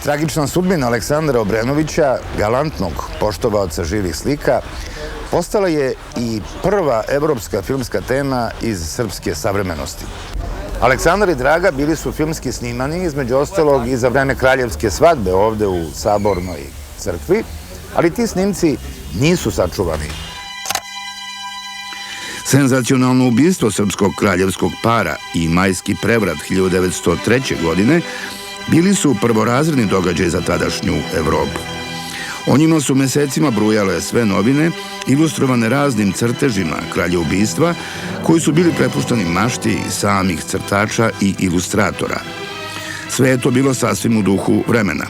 Tragična sudbina Aleksandra Obrenovića, galantnog poštovaoca živih slika, postala je i prva evropska filmska tema iz srpske savremenosti. Aleksandar i Draga bili su filmski snimani, između ostalog i za vreme kraljevske svadbe ovde u Sabornoj crkvi, ali ti snimci nisu sačuvani. Senzacionalno ubistvo srpskog kraljevskog para i majski prevrat 1903. godine bili su prvorazredni događaj za tadašnju Evropu. O njima su mesecima brujale sve novine, ilustrovane raznim crtežima kraljeubistva, koji su bili prepušteni mašti samih crtača i ilustratora. Sve je to bilo sasvim u duhu vremena.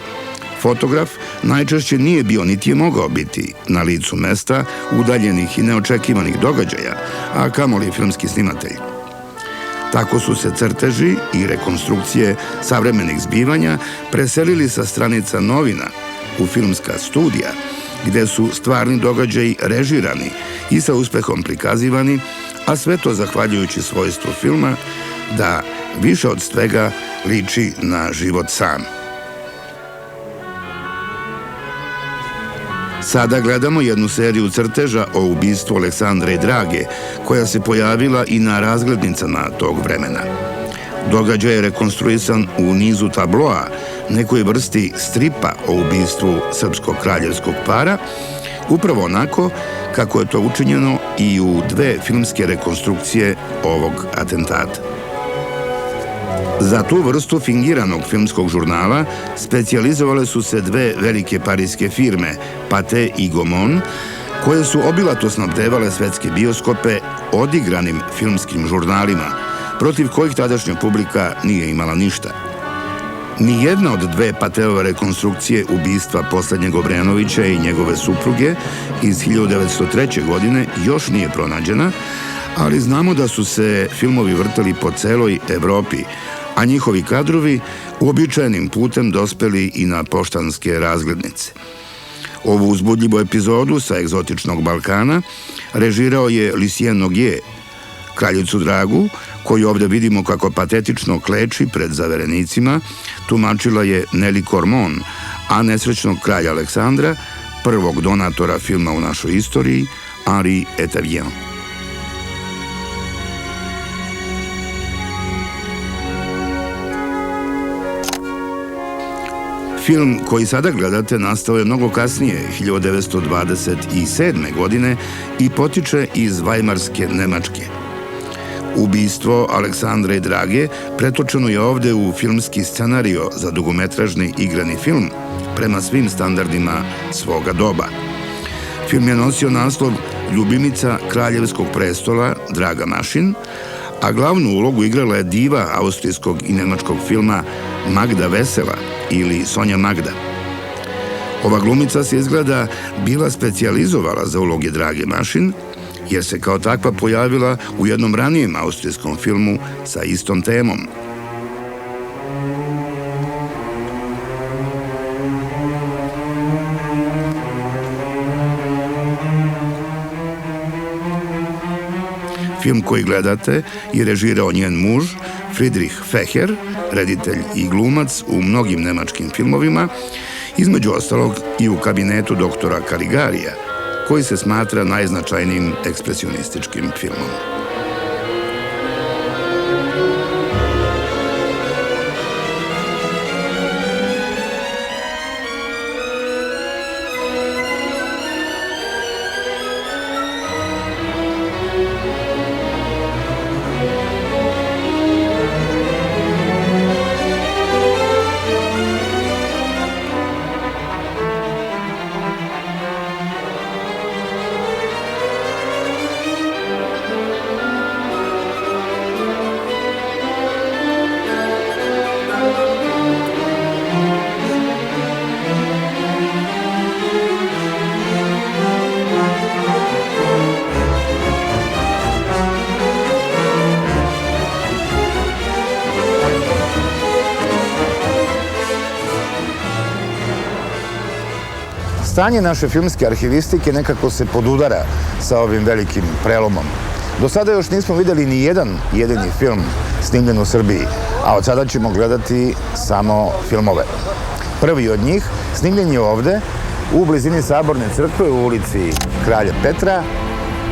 Fotograf najčešće nije bio niti je mogao biti na licu mesta udaljenih i neočekivanih događaja, a kamoli filmski snimatelj. Tako su se crteži i rekonstrukcije savremenih zbivanja preselili sa stranica novina u filmska studija, gde su stvarni događaji režirani i sa uspehom prikazivani, a sve to zahvaljujući svojstvu filma da više od svega liči na život sam. Sada gledamo jednu seriju crteža o ubistvu Aleksandra i Drage, koja se pojavila i na razglednicama tog vremena. Događaj je rekonstruisan u nizu tabloa, nekoj vrsti stripa o ubistvu srpskog kraljevskog para, upravo onako kako je to učinjeno i u dve filmske rekonstrukcije ovog atentata. Za tu vrstu fingiranog filmskog žurnala specijalizovale su se dve velike parijske firme, Pathé i Gaumont, koje su obilato snabdevale svetske bioskope odigranim filmskim žurnalima, protiv kojih tadašnja publika nije imala ništa. Nijedna od dve Patheove rekonstrukcije ubistva poslednjeg Obrenovića i njegove supruge iz 1903. godine još nije pronađena, ali znamo da su se filmovi vrtali po celoj Evropi, a njihovi kadrovi uobičajenim putem dospeli i na poštanske razglednice. Ovu uzbudljivu epizodu sa egzotičnog Balkana režirao je Lucien Noguier. Kraljicu Dragu, koju ovde vidimo kako patetično kleči pred zaverenicima, tumačila je Nelly Cormon, a nesrećnog kralja Aleksandra, prvog donatora filma u našoj istoriji, Henri Etavian. Film koji sada gledate nastao je mnogo kasnije, 1927. godine, i potiče iz Vajmarske Nemačke. Ubistvo Aleksandra i Drage pretočeno je ovde u filmski scenario za dugometražni igrani film prema svim standardima svoga doba. Film je nosio naslov Ljubimica kraljevskog prestola Draga Mašin, a glavnu ulogu igrala je diva austrijskog i nemačkog filma Magda Vesela ili Sonja Magda. Ova glumica se izgleda bila specijalizovala za uloge Drage Mašin, jer se kao takva pojavila u jednom ranijem austrijskom filmu sa istom temom. Film koji gledate je režirao njen muž, Friedrich Feher, reditelj i glumac u mnogim nemačkim filmovima, između ostalog i u Kabinetu doktora Kaligarija, koji se smatra najznačajnijim ekspresionističkim filmom. Stanje naše filmske arhivistike nekako se podudara sa ovim velikim prelomom. Do sada još nismo videli ni jedan jedini film snimljen u Srbiji, a od sada ćemo gledati samo filmove. Prvi od njih snimljen je ovde, u blizini Saborne crkve u ulici Kralja Petra,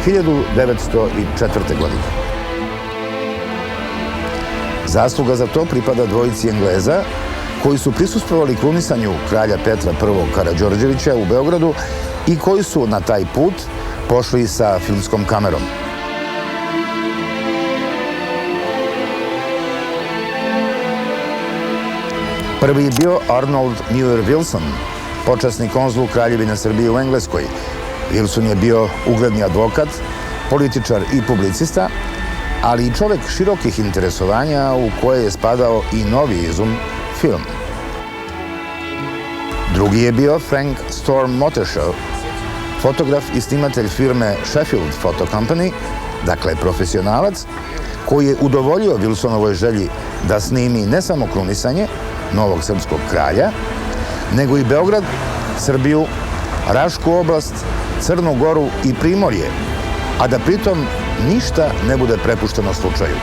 1904. godine. Zasluga za to pripada dvojici Engleza, koji su prisustvovali krunisanju kralja Petra I. Karađorđevića u Beogradu i koji su na taj put pošli sa filmskom kamerom. Prvi je bio Arnold Muir Wilson, počasni konzul Kraljevine Srbije u Engleskoj. Wilson je bio ugledni advokat, političar i publicista, ali i čovek širokih interesovanja u koje je spadao i novi izum, film. Drugi je bio Frank Storm Mottershaw, fotograf i snimatelj firme Sheffield Photo Company, dakle profesionalac, koji je udovoljio Wilsonovoj želji da snimi ne samo krunisanje novog srpskog kralja, nego i Beograd, Srbiju, Rašku oblast, Crnu Goru i Primorje, a da pritom ništa ne bude prepušteno slučaju.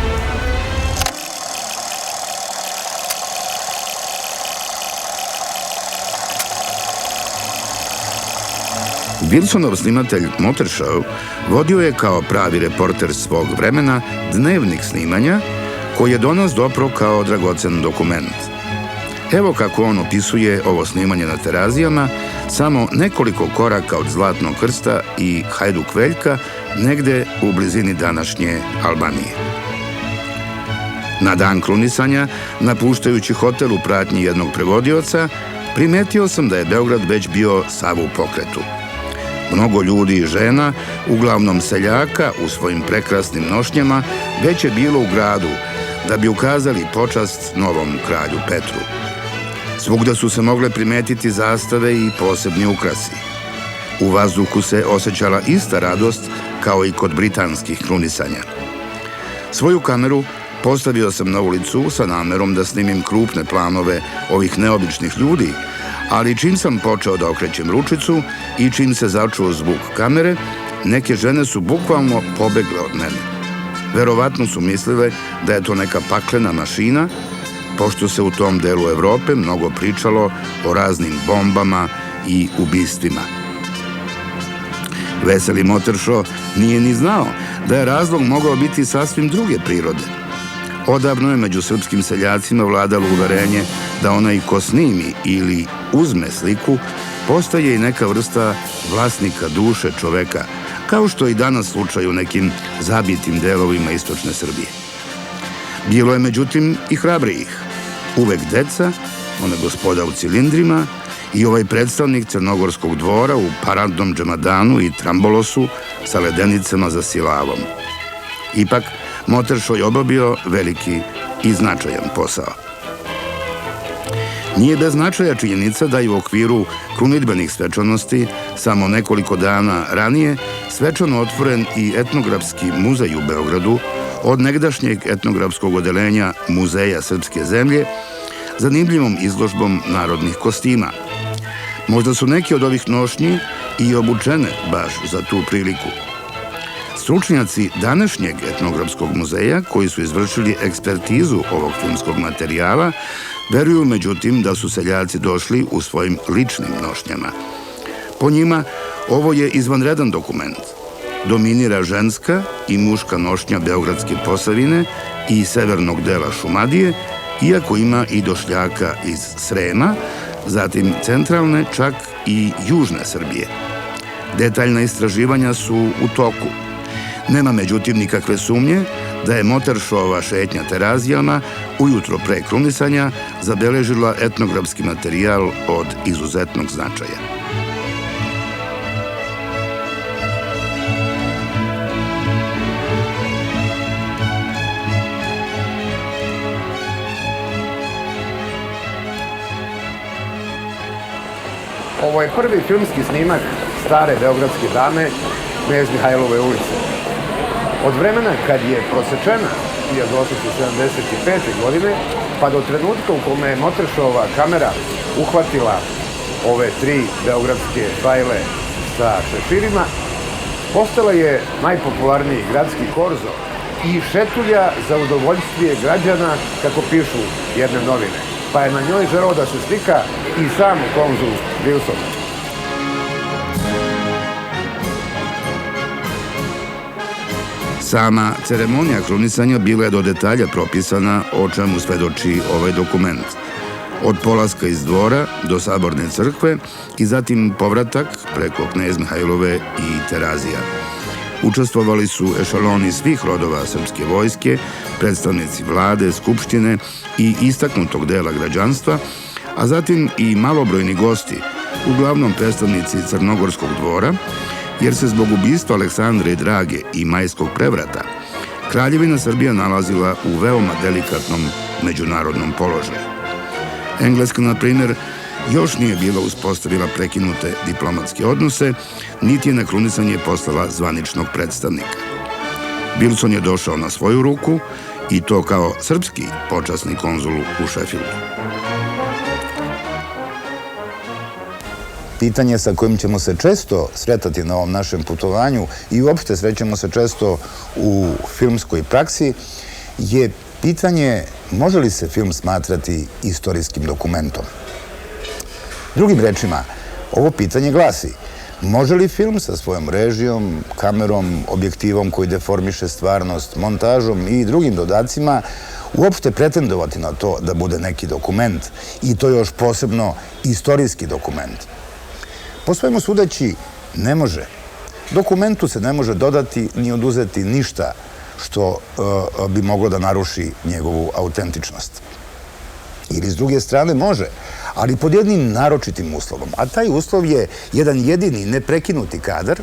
Wilsonov snimatelj Mottershaw vodio je kao pravi reporter svog vremena dnevnik snimanja koji je do nas dopro kao dragocen dokument. Evo kako on opisuje ovo snimanje na Terazijama, samo nekoliko koraka od Zlatnog krsta i Hajduk Veljka, negde u blizini današnje Albanije. Na dan krunisanja, napuštajući hotel u pratnji jednog prevodioca, primetio sam da je Beograd već bio sav u pokretu. Mnogo ljudi i žena, uglavnom seljaka, u svojim prekrasnim nošnjama, već je bilo u gradu da bi ukazali počast novom kralju Petru. Svugda su se mogle primetiti zastave i posebni ukrasi. U vazduhu se osjećala ista radost kao i kod britanskih krunisanja. Svoju kameru postavio sam na ulicu sa namerom da snimim krupne planove ovih neobičnih ljudi, ali čim sam počeo da okrećem ručicu i čim se začuo zvuk kamere, neke žene su bukvalno pobegle od mene. Verovatno su mislile da je to neka paklena mašina, pošto se u tom delu Evrope mnogo pričalo o raznim bombama i ubistvima. Veseli Mottershaw nije ni znao da je razlog mogao biti sasvim druge prirode. Odavno je među srpskim seljacima vladalo uverenje da onaj ko snimi ili uzme sliku postaje i neka vrsta vlasnika duše čoveka, kao što je i danas slučaj u nekim zabitim delovima istočne Srbije. Bilo je međutim i hrabrijih. Uvek deca, ona gospoda u cilindrima i ovaj predstavnik crnogorskog dvora u paradnom džemadanu i trambolosu sa ledenicama za silavom. Ipak, Mottershaw je obavio veliki i značajan posao. Nije bez značaja činjenica da je u okviru krunidbenih svečanosti samo nekoliko dana ranije svečano otvoren i etnografski muzej u Beogradu od negdašnjeg etnografskog odelenja Muzeja srpske zemlje zanimljivom izložbom narodnih kostima. Možda su neki od ovih nošnji i obučene baš za tu priliku. Stručnjaci današnjeg etnografskog muzeja, koji su izvršili ekspertizu ovog filmskog materijala, veruju međutim da su seljaci došli u svojim ličnim nošnjama. Po njima, ovo je izvanredan dokument. Dominira ženska i muška nošnja Beogradske Posavine i severnog dela Šumadije, iako ima i došljaka iz Srema, zatim centralne, čak i južne Srbije. Detaljna istraživanja su u toku. Nema međutim nikakve sumnje da je Mottershawova šetnja Terazijama ujutro pre krunisanja zabeležila etnografski materijal od izuzetnog značaja. Ovo je prvi filmski snimak stare beogradske dame Knez Mihajlove ulice. Od vremena kad je prosečena 1875. godine pa do trenutka u kome je Mottershawova kamera uhvatila ove tri beogradske fajle sa šeširima, postala je najpopularniji gradski korzo i šetulja za udovoljstvije građana, kako pišu jedne novine. pa je na njoj želeo da se slika i sam konzul Wilson. Sama ceremonija krunisanja bila je do detalja propisana, o čemu svedoči ovaj dokument. Od polaska iz dvora do saborne crkve i zatim povratak preko knez Mihajlove i Terazija. Učestvovali su ešaloni svih rodova srpske vojske, predstavnici vlade, skupštine i istaknutog dela građanstva, a zatim i malobrojni gosti, uglavnom predstavnici Crnogorskog dvora, jer se zbog ubistva Aleksandre Drage i Majskog prevrata Kraljevina Srbija nalazila u veoma delikatnom međunarodnom položaju. Engleska, na primjer, još nije bila uspostavila prekinute diplomatske odnose, niti je na krunisanje poslala zvaničnog predstavnika. Wilson je došao na svoju ruku i to kao srpski počasni konzul u Sheffieldu. Pitanje sa kojim ćemo se često sretati na ovom našem putovanju i uopšte srećemo se često u filmskoj praksi je pitanje može li se film smatrati istorijskim dokumentom. Drugim rečima, ovo pitanje glasi: može li film sa svojom režijom, kamerom, objektivom koji deformiše stvarnost, montažom i drugim dodacima uopšte pretendovati na to da bude neki dokument i to još posebno istorijski dokument? Po svemu sudeći, ne može. Dokumentu se ne može dodati ni oduzeti ništa što bi moglo da naruši njegovu autentičnost. Ili s druge strane može, ali pod jednim naročitim uslovom, a taj uslov je jedan jedini neprekinuti kadar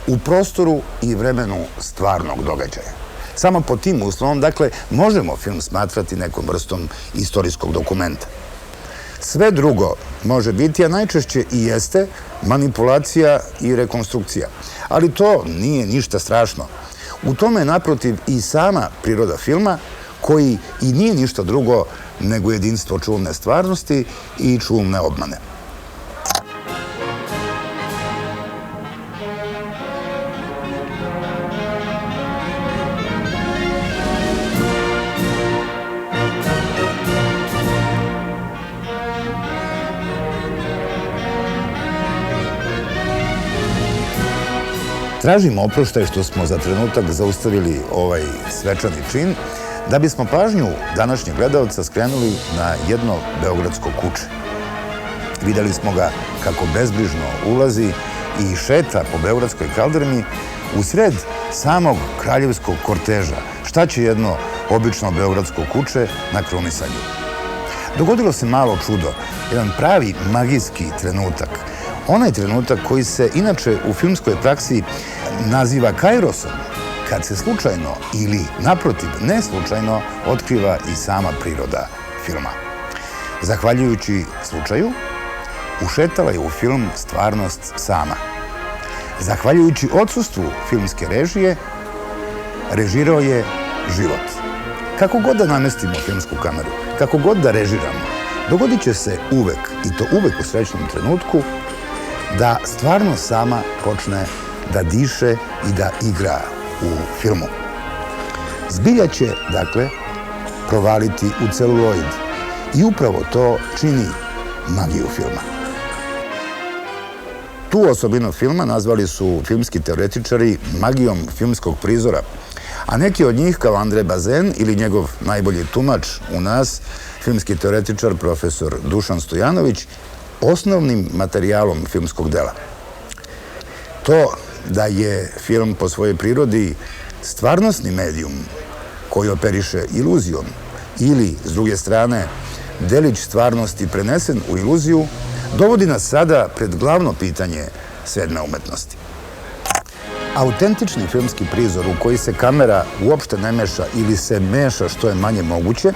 u prostoru i vremenu stvarnog događaja. Samo pod tim uslovom, dakle, možemo film smatrati nekom vrstom istorijskog dokumenta. Sve drugo može biti, a najčešće i jeste, manipulacija i rekonstrukcija. Ali to nije ništa strašno. U tome je naprotiv i sama priroda filma, koji i nije ništa drugo nego jedinstvo čulne stvarnosti i čulne obmane. Tražimo oproštaj što smo za trenutak zaustavili ovaj svečani čin, da bismo pažnju današnjeg gledalca skrenuli na jedno beogradsko kuče. Videli smo ga kako bezbrižno ulazi i šeta po beogradskoj kaldrmi u sred samog kraljevskog korteža. Šta će jedno obično beogradsko kuče na krunisanju? Dogodilo se malo čudo, jedan pravi magijski trenutak. Onaj trenutak koji se inače u filmskoj praksi naziva kairosom, kad se slučajno ili naprotiv ne slučajno otkriva i sama priroda filma. Zahvaljujući slučaju, ušetala je u film stvarnost sama. Zahvaljujući odsustvu filmske režije, režirao je život. Kako god da namestimo filmsku kameru, kako god da režiramo, dogodit će se uvek, i to uvek u srećnom trenutku, da stvarnost sama počne da diše i da igra u filmu. Zbilja će, dakle, provaliti u celuloid i upravo to čini magiju filma. Tu osobinu filma nazvali su filmski teoretičari magijom filmskog prizora, a neki od njih, kao Andrej Bazen ili njegov najbolji tumač u nas, filmski teoretičar profesor Dušan Stojanović, osnovnim materijalom filmskog dela. To da je film po svojoj prirodi stvarnosni medijum koji operiše iluzijom ili, s druge strane, delić stvarnosti prenesen u iluziju, dovodi nas sada pred glavno pitanje sedme umetnosti. Autentični filmski prizor u koji se kamera uopšte ne meša ili se meša što je manje moguće,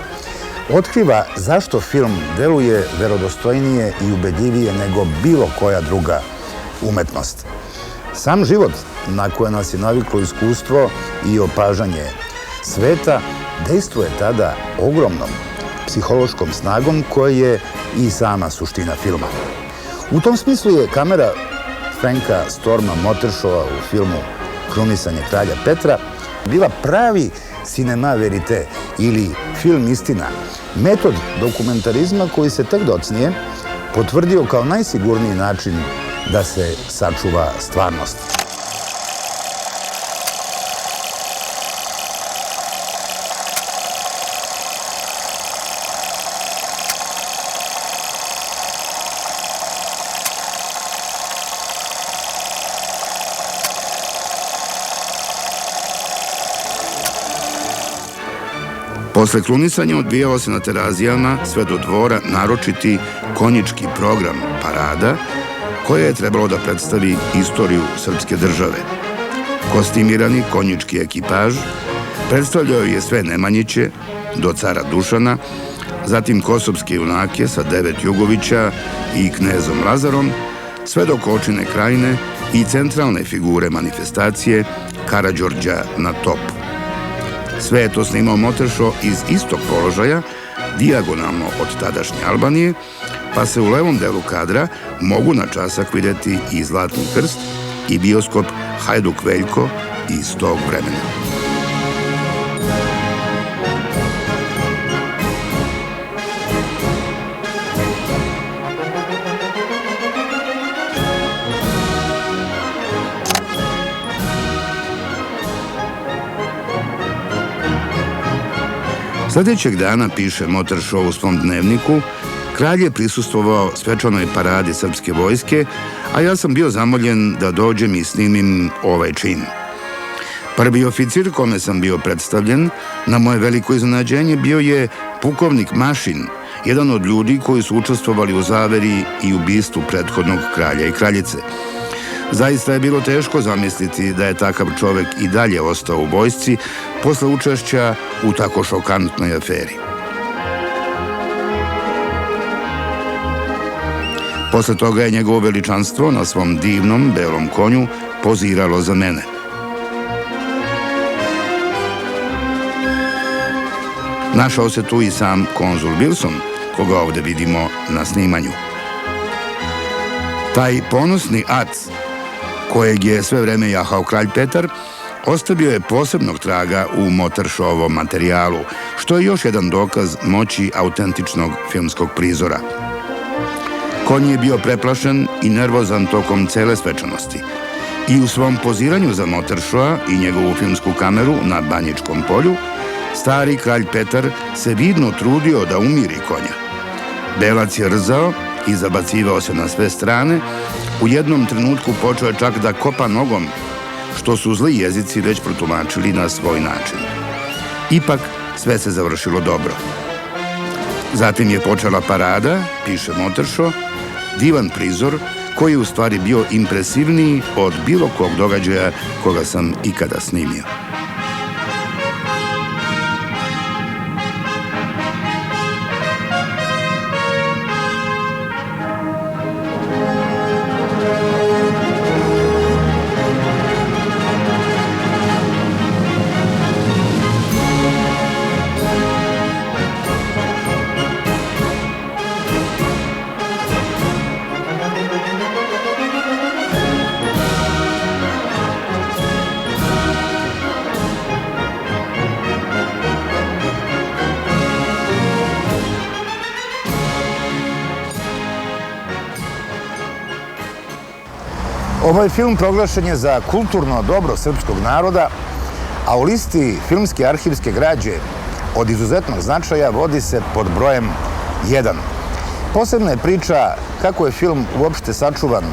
otkriva zašto film deluje verodostojnije i ubedljivije nego bilo koja druga umetnost. Sam život, na koje nas je naviklo iskustvo i opažanje sveta, dejstvuje tada ogromnom psihološkom snagom koja je i sama suština filma. U tom smislu je kamera Franka Storma Mottershawa u filmu Krunisanje kralja Petra bila pravi cinema verite ili film istina, metod dokumentarizma koji se tek docnije potvrdio kao najsigurniji način da se sačuva stvarnost. Posle krunisanja odvijao se na Terazijama sve do dvora naročiti konjički program parada koje je trebalo da predstavi istoriju srpske države. Kostimirani konjički ekipaž predstavljao je sve Nemanjiće do cara Dušana, zatim kosovske junake sa 9 Jugovića i knezom Lazarom, sve do Kočine krajine i centralne figure manifestacije Karađorđa na topu. Sve je to snimao Moteršo iz istog položaja, dijagonalno od tadašnje Albanije, pa se u levom delu kadra mogu na časak videti i Zlatni krst i bioskop Hajduk Veljko iz tog vremena. Sljedećeg dana, piše Moteršo u svom dnevniku, kralj je prisustvovao svečanoj paradi srpske vojske, a ja sam bio zamoljen da dođem i snimim ovaj čin. Prvi oficir kome sam bio predstavljen, na moje veliko iznenađenje, bio je pukovnik Mašin, jedan od ljudi koji su učestvovali u zaveri i ubistvu prethodnog kralja i kraljice. Zaista je bilo teško zamisliti da je takav čovek i dalje ostao u vojsci posle učešća u tako šokantnoj aferi. Posle toga je njegovo veličanstvo na svom divnom belom konju poziralo za mene. Našao se tu i sam konzul Wilson, koga ovde vidimo na snimanju. Taj ponosni ac, kojeg je sve vreme jahao kralj Petar, ostavio je posebnog traga u Moteršovom materijalu, što je još jedan dokaz moći autentičnog filmskog prizora. Konj je bio preplašen i nervozan tokom cele svečanosti i u svom poziranju za Moteršoa i njegovu filmsku kameru na Banjičkom polju, stari kralj Petar se vidno trudio da umiri konja. Belac je rzao i zabacivao se na sve strane, u jednom trenutku počeo je čak da kopa nogom, što su zli jezici već protumačili na svoj način. Ipak, sve se završilo dobro. Zatim je počela parada, piše Moteršo, divan prizor koji je u stvari bio impresivniji od bilo kog događaja koga sam ikada snimio. Ovaj film proglašen je za kulturno dobro srpskog naroda, a u listi filmske arhivske građe od izuzetnog značaja vodi se pod brojem 1. Posebna je priča kako je film uopšte sačuvan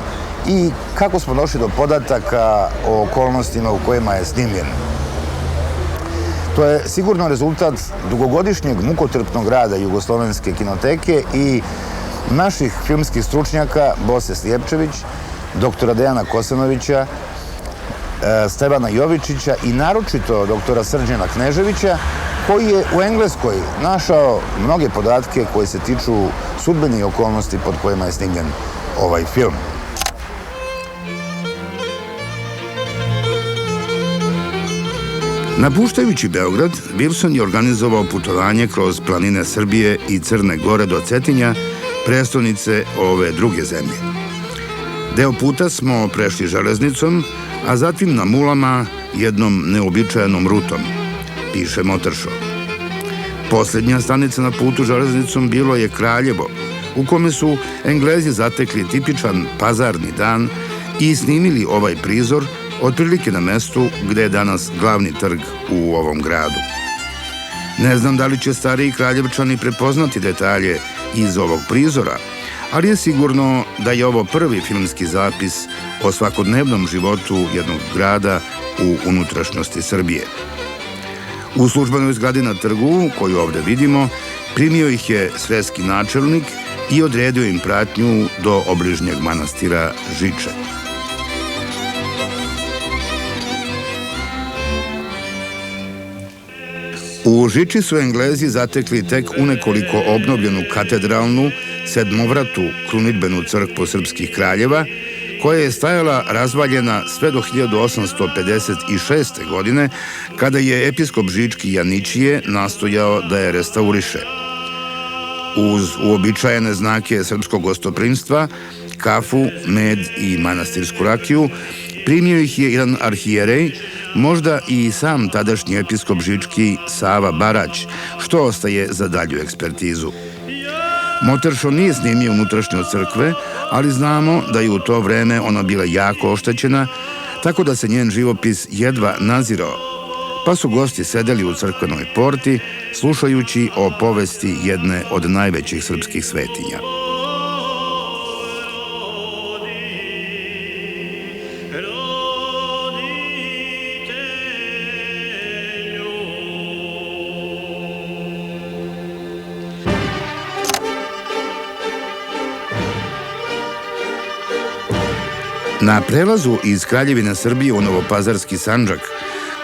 i kako smo došli do podataka o okolnostima u kojima je snimljen. To je sigurno rezultat dugogodišnjeg mukotrpnog rada Jugoslovenske kinoteke i naših filmskih stručnjaka Bose Slijepčević, doktora Dejana Kosanovića, Stevana Jovičića i naročito doktora Srđana Kneževića, koji je u Engleskoj našao mnoge podatke koji se tiču sudbine i okolnosti pod kojima je snimljen ovaj film. Napuštajući Beograd, Wilson je organizovao putovanje kroz planine Srbije i Crne Gore do Cetinja, prestonice ove druge zemlje. Deo puta smo prešli železnicom, a zatim na mulama jednom neobičajenom rutom. piše Moteršo. Posljednja stanica na putu železnicom bilo je Kraljevo, u kome su Englezi zatekli tipičan pazarni dan i snimili ovaj prizor otprilike na mestu gde je danas glavni trg u ovom gradu. Ne znam da li će stariji Kraljevčani prepoznati detalje iz ovog prizora, ali je sigurno da je ovo prvi filmski zapis o svakodnevnom životu jednog grada u unutrašnjosti Srbije. U službenoj zgradi na trgu, koju ovde vidimo, primio ih je svetski načelnik i odredio im pratnju do obližnjeg manastira Žiče. U Žiči su Englezi zatekli tek unekoliko obnovljenu katedralnu, sedmovratu krunidbenu crkvu srpskih kraljeva, koja je stajala razvaljena sve do 1856. godine, kada je episkop žički Janićije nastojao da je restauriše. Uz uobičajene znake srpskog gostoprimstva, kafu, med i manastirsku rakiju, primio ih je jedan arhijerej, možda i sam tadašnji episkop žički Sava Barać, što ostaje za dalju ekspertizu. Moteršo nije snimio unutrašnju crkve, ali znamo da je u to vreme ona bila jako oštećena, tako da se njen živopis jedva nazirao, pa su gosti sedeli u crkvenoj porti, slušajući o povesti jedne od najvećih srpskih svetinja. Na prelazu iz Kraljevine Srbije u Novopazarski Sandžak,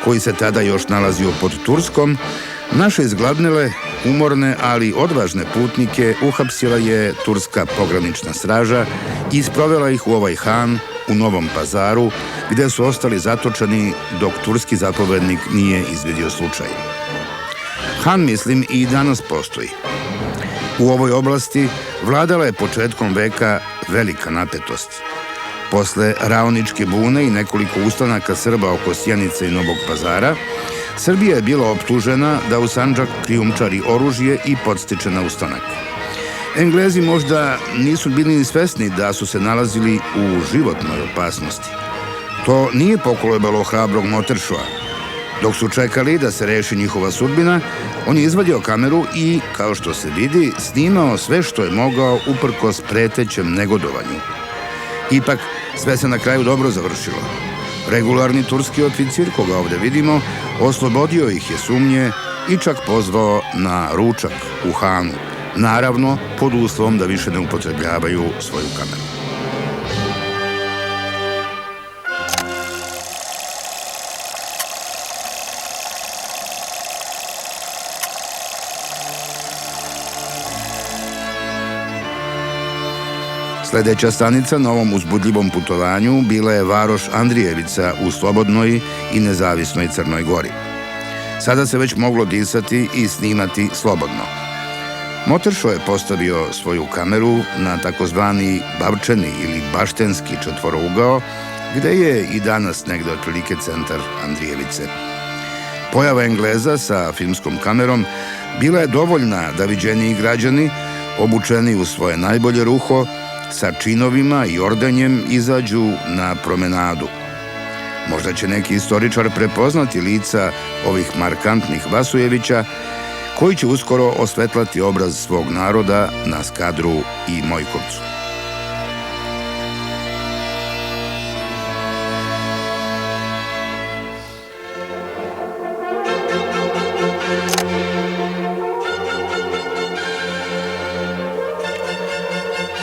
koji se tada još nalazio pod Turskom, naše izgladnele, umorne, ali odvažne putnike uhapsila je turska pogranična straža i sprovela ih u ovaj Han u Novom Pazaru, gde su ostali zatočeni dok turski zapovednik nije izvidio slučaj. Han, mislim, i danas postoji. U ovoj oblasti vladala je početkom veka velika napetost. Posle Raoničke bune i nekoliko ustanaka Srba oko Sjenice i Novog Pazara, Srbija je bila optužena da u Sandžak krijumčari oružje i podstiče na ustanak. Englezi možda nisu bili ni svesni da su se nalazili u životnoj opasnosti. To nije pokolebalo hrabrog Moteršoa. Dok su čekali da se reši njihova sudbina, on je izvadio kameru i, kao što se vidi, snimao sve što je mogao uprkos pretećem negodovanju. Ipak, sve se na kraju dobro završilo. Regularni turski oficir, koga ovde vidimo, oslobodio ih je sumnje i čak pozvao na ručak u Hanu. Naravno, pod uslovom da više ne upotrebljavaju svoju kameru. Sledeća stanica na ovom uzbudljivom putovanju bila je varoš Andrijevica u slobodnoj i nezavisnoj Crnoj Gori. Sada se već moglo disati i snimati slobodno. Moteršo je postavio svoju kameru na takozvani Bavčeni ili Baštenski četvorougao, gde je i danas negde otprilike centar Andrijevice. Pojava Engleza sa filmskom kamerom bila je dovoljna da viđeniji građani, obučeni u svoje najbolje ruho, sa činovima i ordenjem izađu na promenadu. Možda će neki istoričar prepoznati lica ovih markantnih Vasujevića, koji će uskoro osvetlati obraz svog naroda na Skadru i Mojkovcu.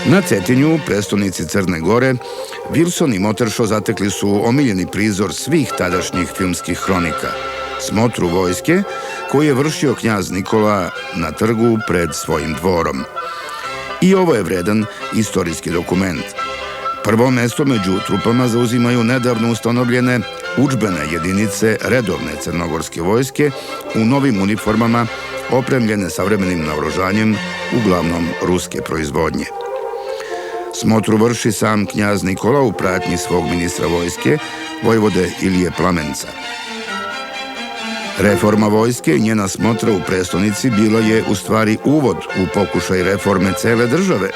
Na Cetinju, prestonici Crne Gore, Wilson i Moteršo zatekli su omiljeni prizor svih tadašnjih filmskih hronika, smotru vojske, koju je vršio knjaz Nikola na trgu pred svojim dvorom. I ovo je vredan istorijski dokument. Prvo mesto među trupama zauzimaju nedavno ustanovljene udžbene jedinice redovne crnogorske vojske u novim uniformama, opremljene savremenim naoružanjem, uglavnom ruske proizvodnje. Smotru vrši sam knjaz Nikola u pratnji svog ministra vojske, vojvode Ilije Plamenca. Reforma vojske i njena smotra u prestonici bila je u stvari uvod u pokušaj reforme cele države,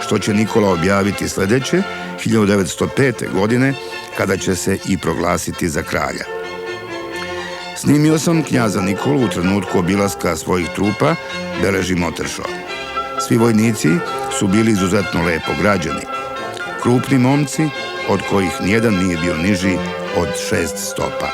što će Nikola objaviti sledeće, 1905. godine, kada će se i proglasiti za kralja. Snimio sam knjaza Nikolu u trenutku obilaska svojih trupa, beleži Moteršo. Svi vojnici su bili izuzetno lepo građeni. Krupni momci, od kojih nijedan nije bio niži od 6 stopa.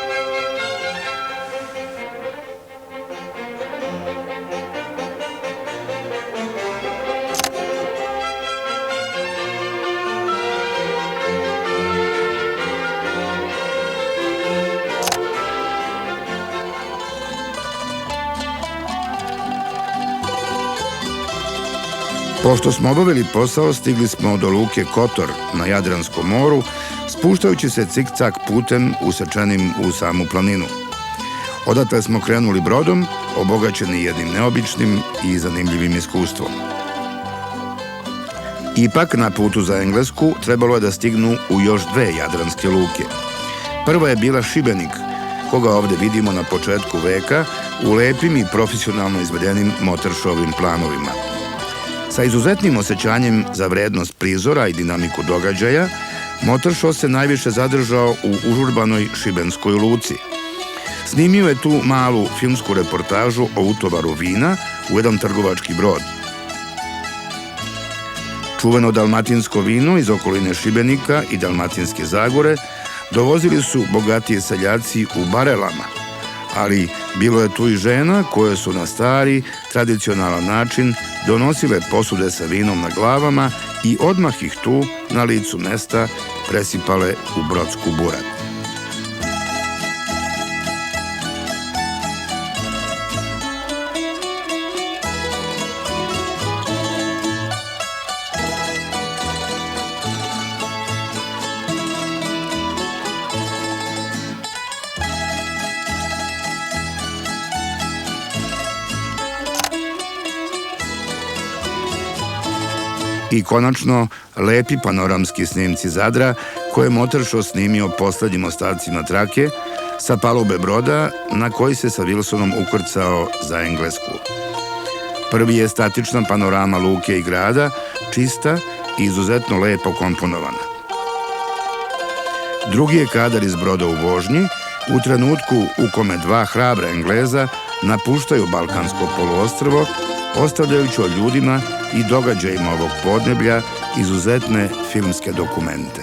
Pošto smo obavili posao, stigli smo do luke Kotor na Jadranskom moru, spuštajući se cik-cak putem usečenim u samu planinu. Odatle smo krenuli brodom, obogaćeni jednim neobičnim i zanimljivim iskustvom. Ipak, na putu za Englesku trebalo je da stignu u još 2 jadranske luke. Prva je bila Šibenik, koga ovde vidimo na početku veka u lepim i profesionalno izvedenim Moteršovim planovima. Sa izuzetnim osjećanjem za vrednost prizora i dinamiku događaja, Moteršo se najviše zadržao u užurbanoj šibenskoj luci. Snimio je tu malu filmsku reportažu o utovaru vina u jedan trgovački brod. Čuveno dalmatinsko vino iz okoline Šibenika i Dalmatinske Zagore dovozili su bogatiji seljaci u barelama, ali bilo je tu i žena koje su na stari, tradicionalan način donosile posude sa vinom na glavama i odmah ih tu, na licu mesta, presipale u brodsku burat. I konačno, lepi panoramski snimci Zadra koje je Moteršo snimio poslednjim ostacima trake sa palube broda na koji se sa Wilsonom ukrcao za Englesku. Prvi je statična panorama luke i grada, čista i izuzetno lepo komponovana. Drugi je kadar iz broda u vožnji, u trenutku u kome 2 hrabra Engleza napuštaju Balkansko poluostrvo, ostavljajući o ljudima i događajima ovog podneblja izuzetne filmske dokumente.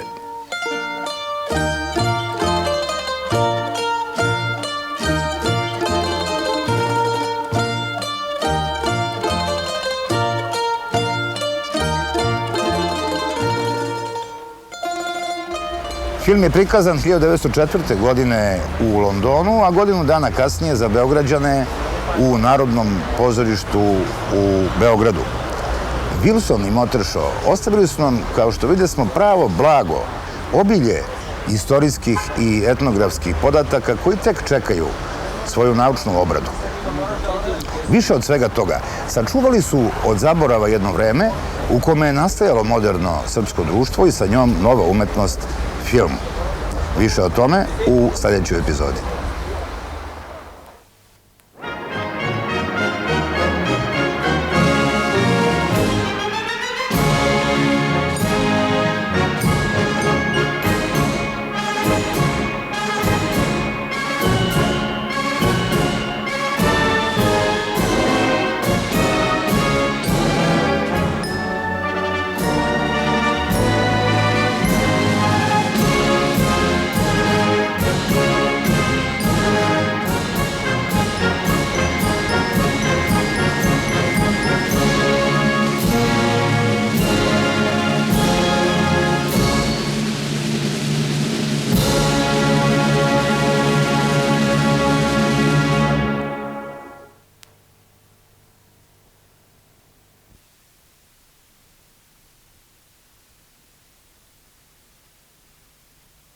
Film je prikazan 1904. godine u Londonu, a godinu dana kasnije za Beograđane u Narodnom pozorištu u Beogradu. Wilson i Moteršo ostavili su nam, kao što vidimo, pravo blago, obilje istorijskih i etnografskih podataka koji tek čekaju svoju naučnu obradu. Više od svega toga, sačuvali su od zaborava jedno vreme u kome je nastajalo moderno srpsko društvo i sa njom nova umetnost, film. Više o tome u sljedećoj epizodi.